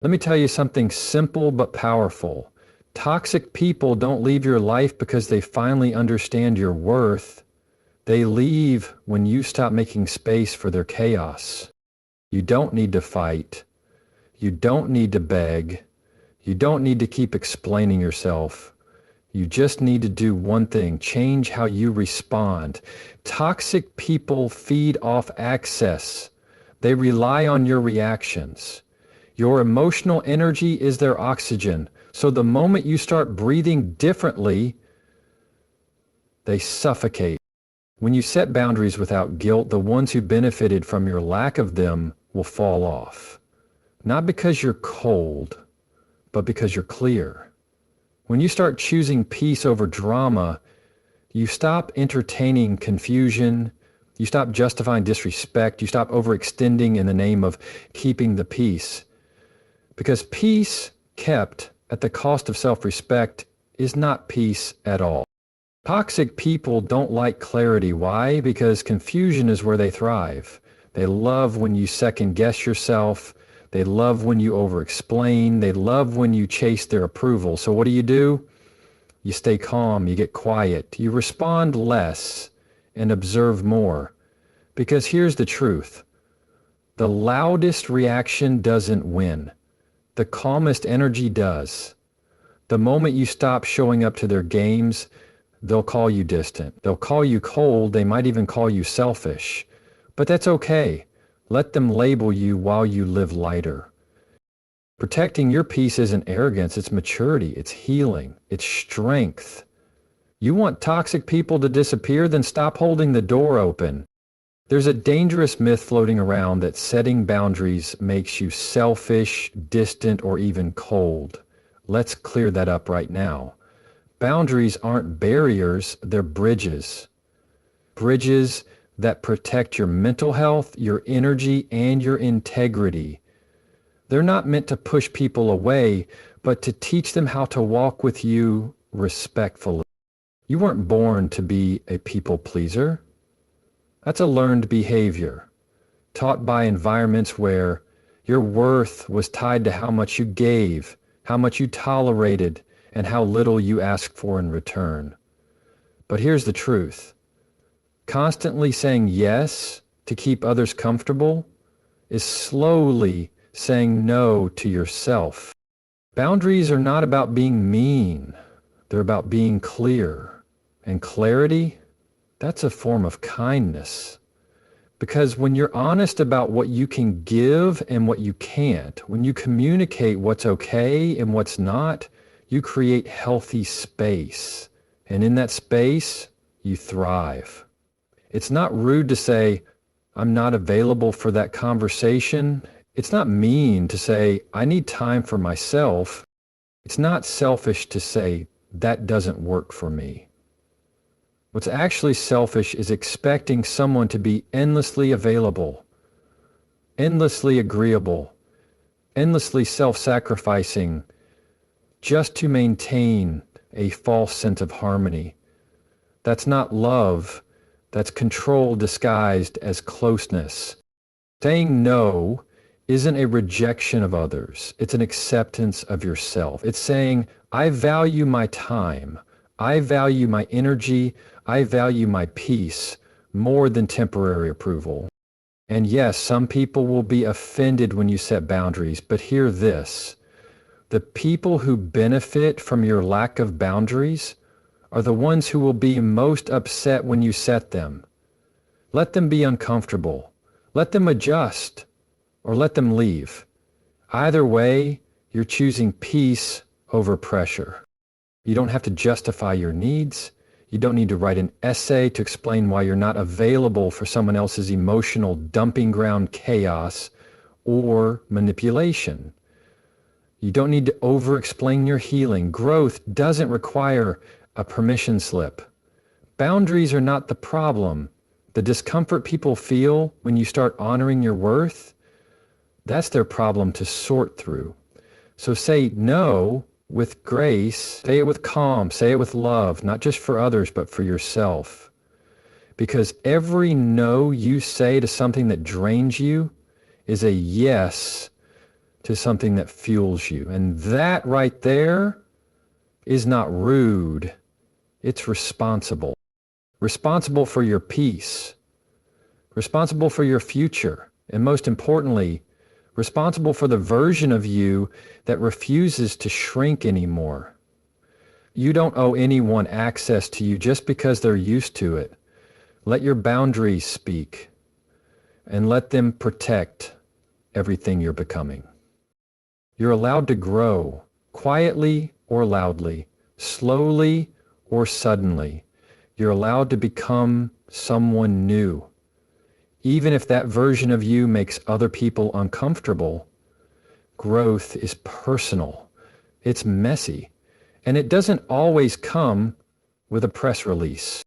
Let me tell you something simple but powerful. Toxic people don't leave your life because they finally understand your worth. They leave when you stop making space for their chaos. You don't need to fight. You don't need to beg. You don't need to keep explaining yourself. You just need to do one thing: change how you respond. Toxic people feed off access. They rely on your reactions. Your emotional energy is their oxygen. So the moment you start breathing differently, they suffocate. When you set boundaries without guilt, the ones who benefited from your lack of them will fall off. Not because you're cold, but because you're clear. When you start choosing peace over drama, you stop entertaining confusion, you stop justifying disrespect, you stop overextending in the name of keeping the peace. Because peace kept at the cost of self-respect is not peace at all. Toxic people don't like clarity. Why? Because confusion is where they thrive. They love when you second guess yourself. They love when you over-explain. They love when you chase their approval. So what do? You stay calm, you get quiet, you respond less and observe more. Because here's the truth. The loudest reaction doesn't win. The calmest energy does. The moment you stop showing up to their games, they'll call you distant. They'll call you cold. They might even call you selfish. But that's okay. Let them label you while you live lighter. Protecting your peace isn't arrogance, it's maturity, it's healing, it's strength. You want toxic people to disappear? Then stop holding the door open. There's a dangerous myth floating around that setting boundaries makes you selfish, distant, or even cold. Let's clear that up right now. Boundaries aren't barriers, they're bridges. Bridges that protect your mental health, your energy, and your integrity. They're not meant to push people away, but to teach them how to walk with you respectfully. You weren't born to be a people pleaser. That's a learned behavior, taught by environments where your worth was tied to how much you gave, how much you tolerated, and how little you asked for in return. But here's the truth. Constantly saying yes to keep others comfortable is slowly saying no to yourself. Boundaries are not about being mean. They're about being clear. And clarity, that's a form of kindness. Because when you're honest about what you can give and what you can't, when you communicate what's okay and what's not, you create healthy space. And in that space, you thrive. It's not rude to say, I'm not available for that conversation. It's not mean to say, I need time for myself. It's not selfish to say, that doesn't work for me. What's actually selfish is expecting someone to be endlessly available, endlessly agreeable, endlessly self-sacrificing, just to maintain a false sense of harmony. That's not love. That's control disguised as closeness. Saying no isn't a rejection of others. It's an acceptance of yourself. It's saying, I value my time. I value my energy. I value my peace more than temporary approval. And yes, some people will be offended when you set boundaries, but hear this. The people who benefit from your lack of boundaries are the ones who will be most upset when you set them. Let them be uncomfortable. Let them adjust, or let them leave. Either way, you're choosing peace over pressure. You don't have to justify your needs. You don't need to write an essay to explain why you're not available for someone else's emotional dumping ground chaos or manipulation. You don't need to over-explain your healing. Growth doesn't require a permission slip. Boundaries are not the problem. The discomfort people feel when you start honoring your worth, that's their problem to sort through. So say no with grace, say it with calm, say it with love, not just for others, but for yourself. Because every no you say to something that drains you is a yes to something that fuels you. And that right there is not rude. It's responsible. Responsible for your peace. Responsible for your future. And most importantly, responsible for the version of you that refuses to shrink anymore. You don't owe anyone access to you just because they're used to it. Let your boundaries speak and let them protect everything you're becoming. You're allowed to grow quietly or loudly, slowly or suddenly. You're allowed to become someone new. Even if that version of you makes other people uncomfortable, growth is personal. It's messy. And it doesn't always come with a press release.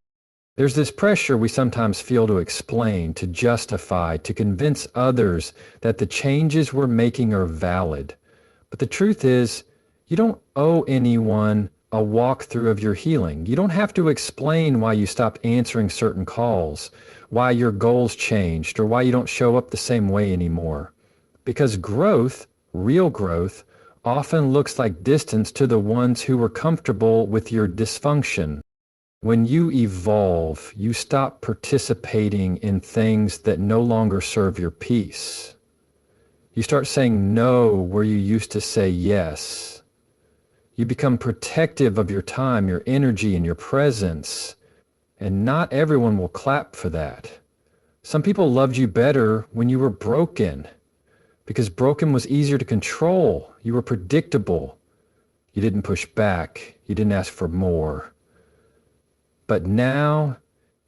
There's this pressure we sometimes feel to explain, to justify, to convince others that the changes we're making are valid. But the truth is, you don't owe anyone a walkthrough of your healing. You don't have to explain why you stopped answering certain calls, why your goals changed, or why you don't show up the same way anymore. Because growth, real growth, often looks like distance to the ones who were comfortable with your dysfunction. When you evolve, you stop participating in things that no longer serve your peace. You start saying no where you used to say yes. You become protective of your time, your energy, and your presence. And not everyone will clap for that. Some people loved you better when you were broken, because broken was easier to control. You were predictable. You didn't push back. You didn't ask for more. But now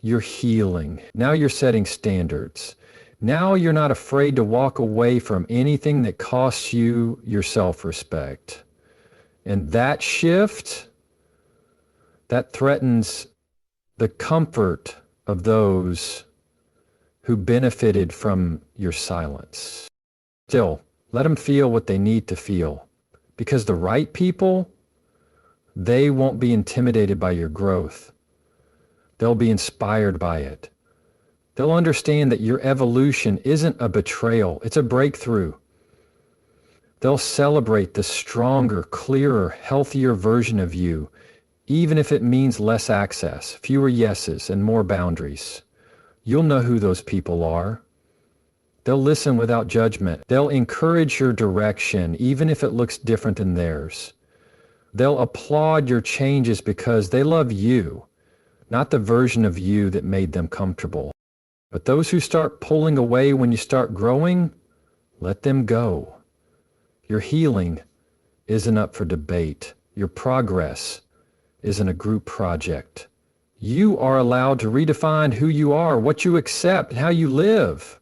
you're healing. Now you're setting standards. Now you're not afraid to walk away from anything that costs you your self-respect. And that shift, that threatens the comfort of those who benefited from your silence. Still, let them feel what they need to feel. Because the right people, they won't be intimidated by your growth. They'll be inspired by it. They'll understand that your evolution isn't a betrayal, it's a breakthrough. They'll celebrate the stronger, clearer, healthier version of you, even if it means less access, fewer yeses, and more boundaries. You'll know who those people are. They'll listen without judgment. They'll encourage your direction, even if it looks different than theirs. They'll applaud your changes because they love you, not the version of you that made them comfortable. But those who start pulling away when you start growing, let them go. Your healing isn't up for debate. Your progress isn't a group project. You are allowed to redefine who you are, what you accept, how you live,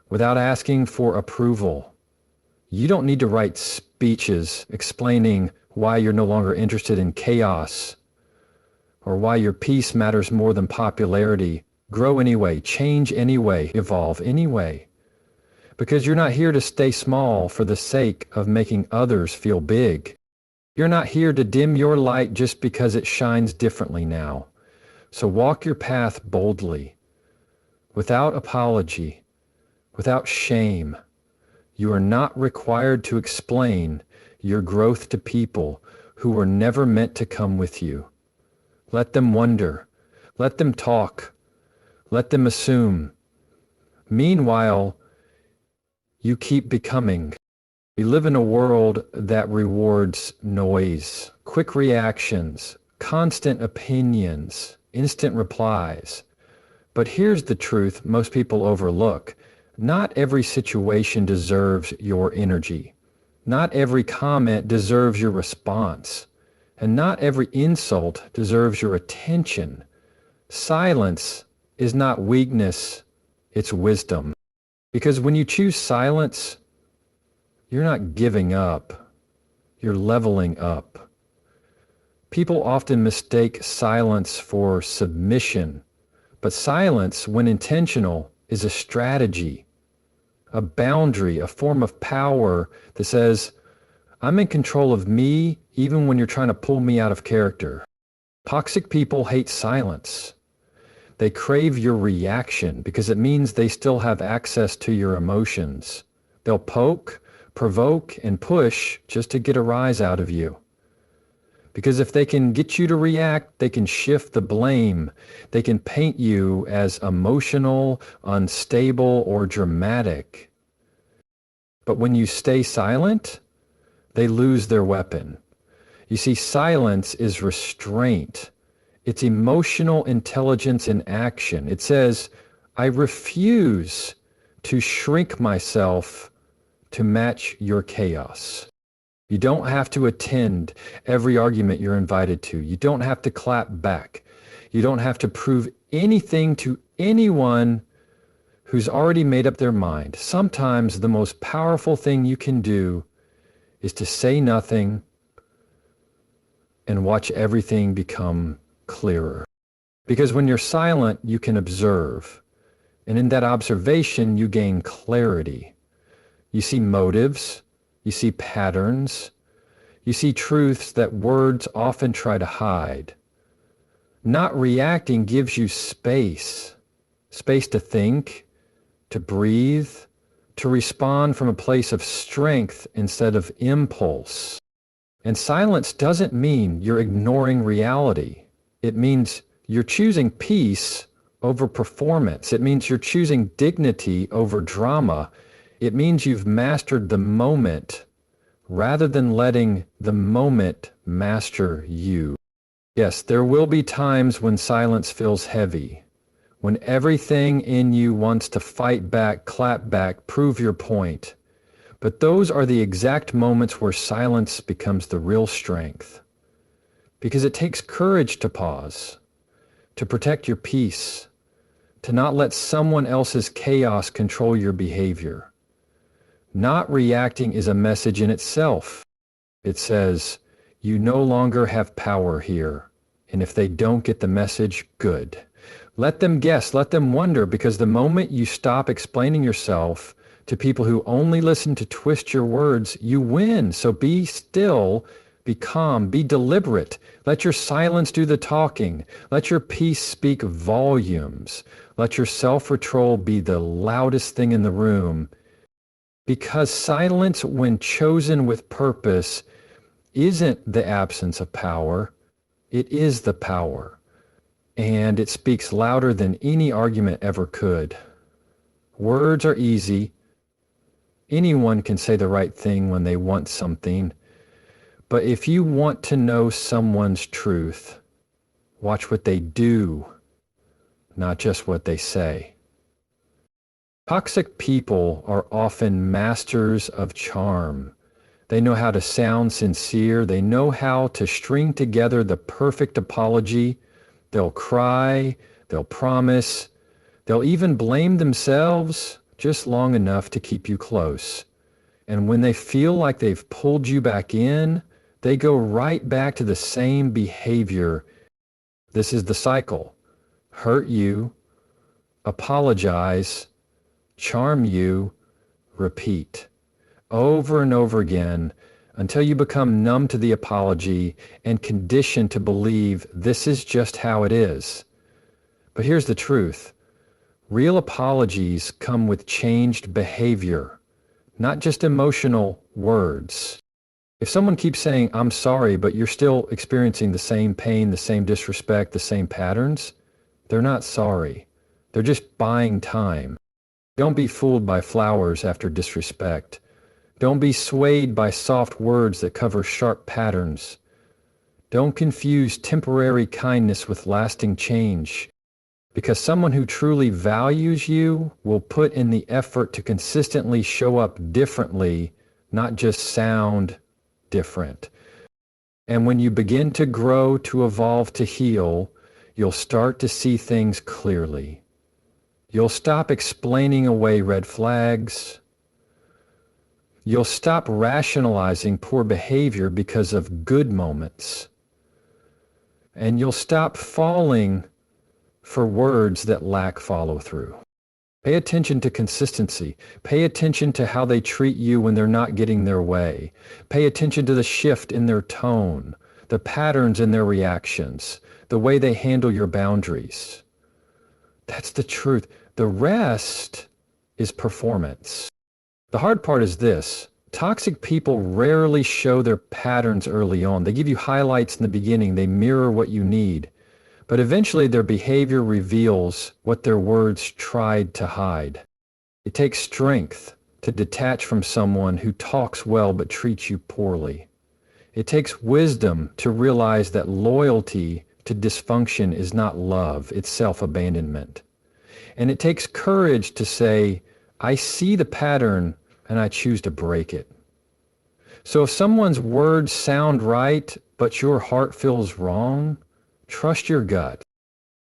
without asking for approval. You don't need to write speeches explaining why you're no longer interested in chaos, or why your peace matters more than popularity. Grow anyway, change anyway, evolve anyway. Because you're not here to stay small for the sake of making others feel big. You're not here to dim your light just because it shines differently now. So walk your path boldly, without apology, without shame. You are not required to explain your growth to people who were never meant to come with you. Let them wonder. Let them talk. Let them assume. Meanwhile, you keep becoming. We live in a world that rewards noise, quick reactions, constant opinions, instant replies. But here's the truth most people overlook. Not every situation deserves your energy. Not every comment deserves your response. And not every insult deserves your attention. Silence is not weakness, it's wisdom. Because when you choose silence, you're not giving up, you're leveling up. People often mistake silence for submission, but silence, when intentional, is a strategy, a boundary, a form of power that says, I'm in control of me even when you're trying to pull me out of character. Toxic people hate silence. They crave your reaction because it means they still have access to your emotions. They'll poke, provoke and push just to get a rise out of you. Because if they can get you to react, they can shift the blame. They can paint you as emotional, unstable, or dramatic. But when you stay silent, they lose their weapon. You see, silence is restraint. It's emotional intelligence in action. It says, I refuse to shrink myself to match your chaos. You don't have to attend every argument you're invited to. You don't have to clap back. You don't have to prove anything to anyone who's already made up their mind. Sometimes the most powerful thing you can do is to say nothing and watch everything become clearer. Because when you're silent, you can observe. And in that observation, you gain clarity. You see motives. You see patterns. You see truths that words often try to hide. Not reacting gives you space. Space to think, to breathe, to respond from a place of strength instead of impulse. And silence doesn't mean you're ignoring reality. It means you're choosing peace over performance. It means you're choosing dignity over drama. It means you've mastered the moment rather than letting the moment master you. Yes, there will be times when silence feels heavy, when everything in you wants to fight back, clap back, prove your point. But those are the exact moments where silence becomes the real strength. Because it takes courage to pause, to protect your peace, to not let someone else's chaos control your behavior. Not reacting is a message in itself. It says, you no longer have power here. And if they don't get the message, good. Let them guess, let them wonder, because the moment you stop explaining yourself to people who only listen to twist your words, you win. So be still, be calm, be deliberate. Let your silence do the talking. Let your peace speak volumes. Let your self-control be the loudest thing in the room. Because silence, when chosen with purpose, isn't the absence of power. It is the power. And it speaks louder than any argument ever could. Words are easy. Anyone can say the right thing when they want something. But if you want to know someone's truth, watch what they do, not just what they say. Toxic people are often masters of charm. They know how to sound sincere. They know how to string together the perfect apology. They'll cry. They'll promise. They'll even blame themselves just long enough to keep you close. And when they feel like they've pulled you back in, they go right back to the same behavior. This is the cycle. Hurt you, apologize, charm you, repeat. Over and over again until you become numb to the apology and conditioned to believe this is just how it is. But here's the truth. Real apologies come with changed behavior, not just emotional words. If someone keeps saying, I'm sorry, but you're still experiencing the same pain, the same disrespect, the same patterns, they're not sorry. They're just buying time. Don't be fooled by flowers after disrespect. Don't be swayed by soft words that cover sharp patterns. Don't confuse temporary kindness with lasting change, because someone who truly values you will put in the effort to consistently show up differently, not just sound different. And when you begin to grow, to evolve, to heal, you'll start to see things clearly. You'll stop explaining away red flags. You'll stop rationalizing poor behavior because of good moments. And you'll stop falling for words that lack follow-through. Pay attention to consistency. Pay attention to how they treat you when they're not getting their way. Pay attention to the shift in their tone, the patterns in their reactions, the way they handle your boundaries. That's the truth. The rest is performance. The hard part is this, Toxic people rarely show their patterns early on. They give you highlights in the beginning. They mirror what you need. But eventually their behavior reveals what their words tried to hide. It takes strength to detach from someone who talks well but treats you poorly. It takes wisdom to realize that loyalty to dysfunction is not love, it's self-abandonment. And it takes courage to say, I see the pattern and I choose to break it. So if someone's words sound right, but your heart feels wrong, trust your gut.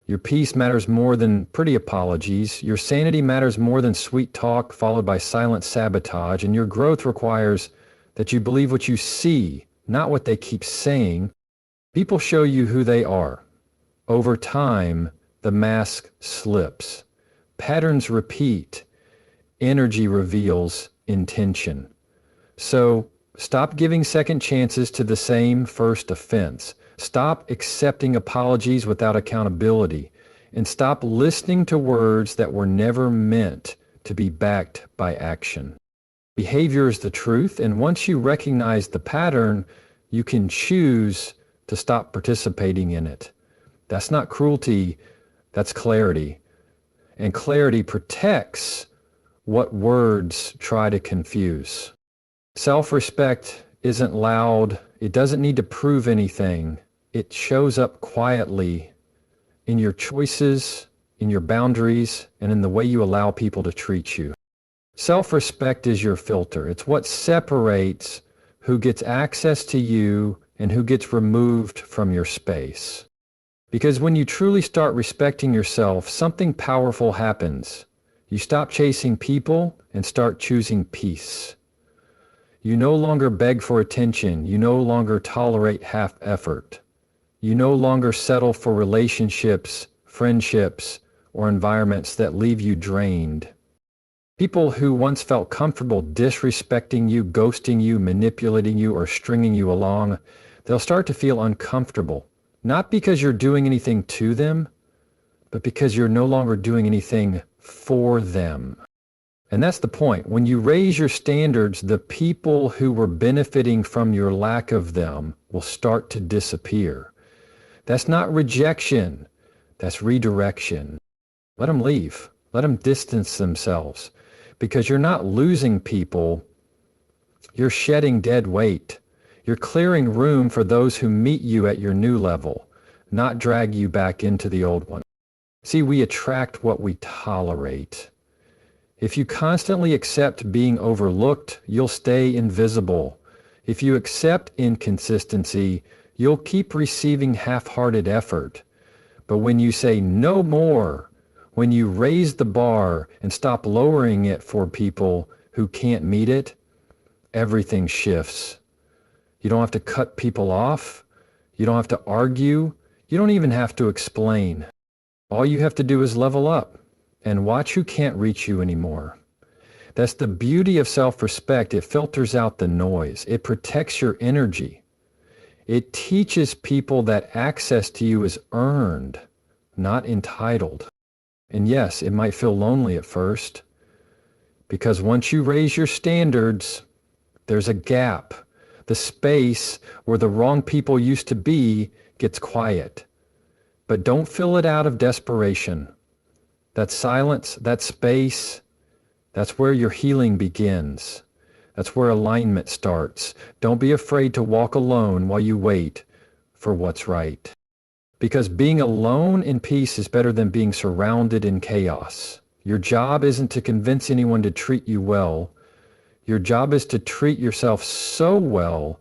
Your peace matters more than pretty apologies. Your sanity matters more than sweet talk followed by silent sabotage. And your growth requires that you believe what you see, not what they keep saying. People show you who they are. Over time, the mask slips. Patterns repeat. Energy reveals intention. So stop giving second chances to the same first offense. Stop accepting apologies without accountability. And stop listening to words that were never meant to be backed by action. Behavior is the truth, and once you recognize the pattern, you can choose to stop participating in it. That's not cruelty, that's clarity. And clarity protects what words try to confuse. Self-respect isn't loud. It doesn't need to prove anything. It shows up quietly in your choices, in your boundaries, and in the way you allow people to treat you. Self-respect is your filter. It's what separates who gets access to you and who gets removed from your space. Because when you truly start respecting yourself, something powerful happens. You stop chasing people and start choosing peace. You no longer beg for attention. You no longer tolerate half effort. You no longer settle for relationships, friendships, or environments that leave you drained. People who once felt comfortable disrespecting you, ghosting you, manipulating you, or stringing you along, they'll start to feel uncomfortable. Not because you're doing anything to them, but because you're no longer doing anything for them. And that's the point. When you raise your standards, the people who were benefiting from your lack of them will start to disappear. That's not rejection. That's redirection. Let them leave. Let them distance themselves. Because you're not losing people. You're shedding dead weight. You're clearing room for those who meet you at your new level, not drag you back into the old one. See, we attract what we tolerate. If you constantly accept being overlooked, you'll stay invisible. If you accept inconsistency, you'll keep receiving half-hearted effort. But when you say no more, when you raise the bar and stop lowering it for people who can't meet it, everything shifts. You don't have to cut people off. You don't have to argue. You don't even have to explain. All you have to do is level up and watch who can't reach you anymore. That's the beauty of self-respect. It filters out the noise. It protects your energy. It teaches people that access to you is earned, not entitled. And yes, it might feel lonely at first, because once you raise your standards, there's a gap. The space where the wrong people used to be gets quiet. But don't fill it out of desperation. That silence, that space, that's where your healing begins. That's where alignment starts. Don't be afraid to walk alone while you wait for what's right. Because being alone in peace is better than being surrounded in chaos. Your job isn't to convince anyone to treat you well. Your job is to treat yourself so well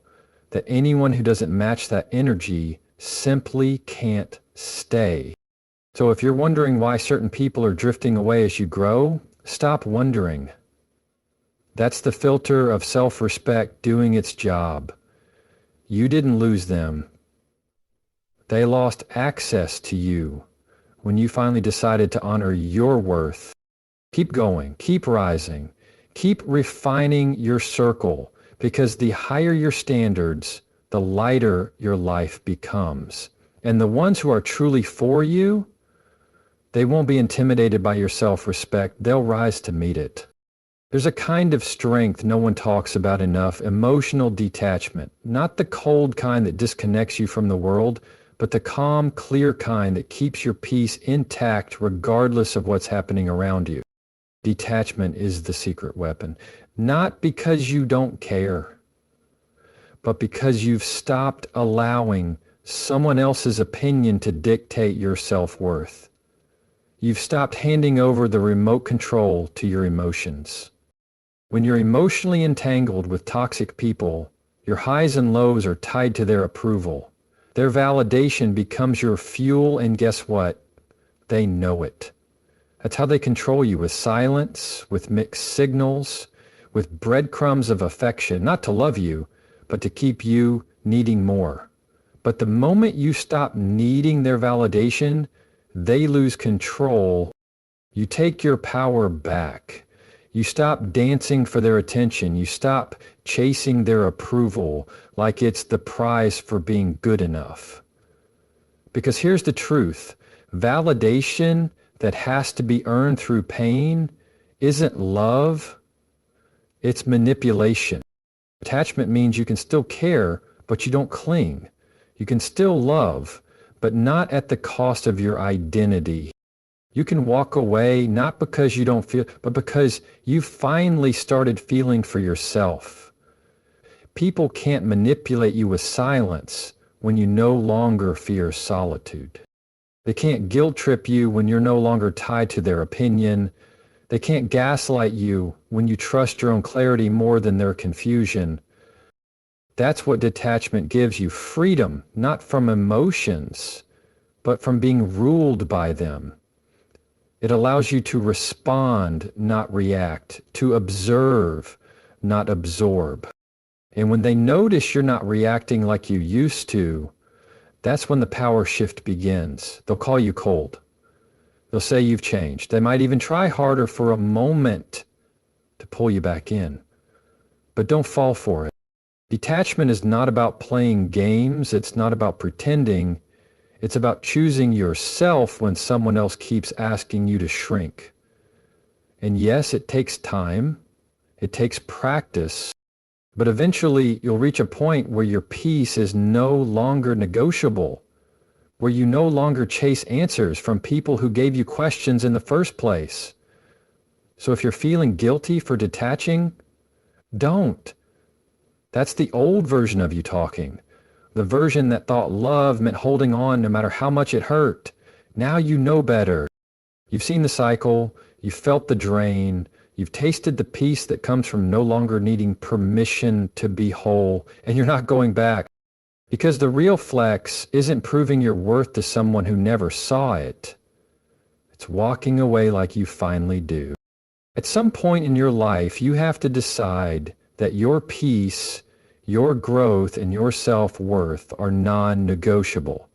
that anyone who doesn't match that energy simply can't stay. So if you're wondering why certain people are drifting away as you grow, stop wondering. That's the filter of self-respect doing its job. You didn't lose them. They lost access to you when you finally decided to honor your worth. Keep going, keep rising, keep refining your circle, because the higher your standards, the lighter your life becomes. And the ones who are truly for you, they won't be intimidated by your self-respect. They'll rise to meet it. There's a kind of strength no one talks about enough, emotional detachment. Not the cold kind that disconnects you from the world, but the calm, clear kind that keeps your peace intact regardless of what's happening around you. Detachment is the secret weapon. Not because you don't care, but because you've stopped allowing someone else's opinion to dictate your self-worth. You've stopped handing over the remote control to your emotions. When you're emotionally entangled with toxic people, your highs and lows are tied to their approval. Their validation becomes your fuel, and guess what? They know it. That's how they control you, with silence, with mixed signals, with breadcrumbs of affection, not to love you, but to keep you needing more. But the moment you stop needing their validation, they lose control. You take your power back. You stop dancing for their attention. You stop chasing their approval like it's the prize for being good enough. Because here's the truth. Validation that has to be earned through pain isn't love, it's manipulation. Attachment means you can still care, but you don't cling. You can still love, but not at the cost of your identity. You can walk away not because you don't feel, but because you finally started feeling for yourself. People can't manipulate you with silence when you no longer fear solitude. They can't guilt trip you when you're no longer tied to their opinion. They can't gaslight you when you trust your own clarity more than their confusion. That's what detachment gives you, freedom, not from emotions, but from being ruled by them. It allows you to respond, not react, to observe, not absorb. And when they notice you're not reacting like you used to, that's when the power shift begins. They'll call you cold. They'll say you've changed. They might even try harder for a moment to pull you back in. But don't fall for it. Detachment is not about playing games. It's not about pretending. It's about choosing yourself when someone else keeps asking you to shrink. And yes, it takes time. It takes practice. But eventually you'll reach a point where your peace is no longer negotiable, where you no longer chase answers from people who gave you questions in the first place. So if you're feeling guilty for detaching, don't. That's the old version of you talking. The version that thought love meant holding on no matter how much it hurt. Now you know better. You've seen the cycle, you've felt the drain, you've tasted the peace that comes from no longer needing permission to be whole, and you're not going back. Because the real flex isn't proving your worth to someone who never saw it. It's walking away like you finally do. At some point in your life, you have to decide that your peace, your growth, and your self-worth are non-negotiable.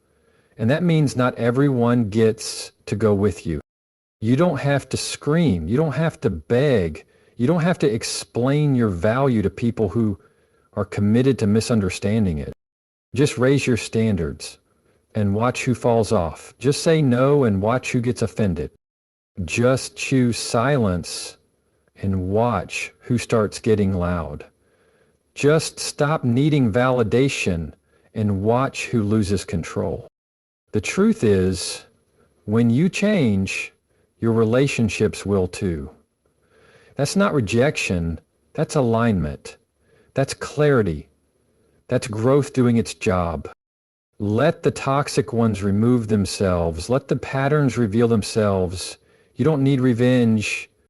And that means not everyone gets to go with you. You don't have to scream. You don't have to beg. You don't have to explain your value to people who are committed to misunderstanding it. Just raise your standards and watch who falls off. Just say no and watch who gets offended. Just choose silence and watch who starts getting loud. Just stop needing validation and watch who loses control. The truth is, when you change, your relationships will too. That's not rejection, that's alignment. That's clarity. That's growth doing its job. Let the toxic ones remove themselves. Let the patterns reveal themselves. You don't need revenge.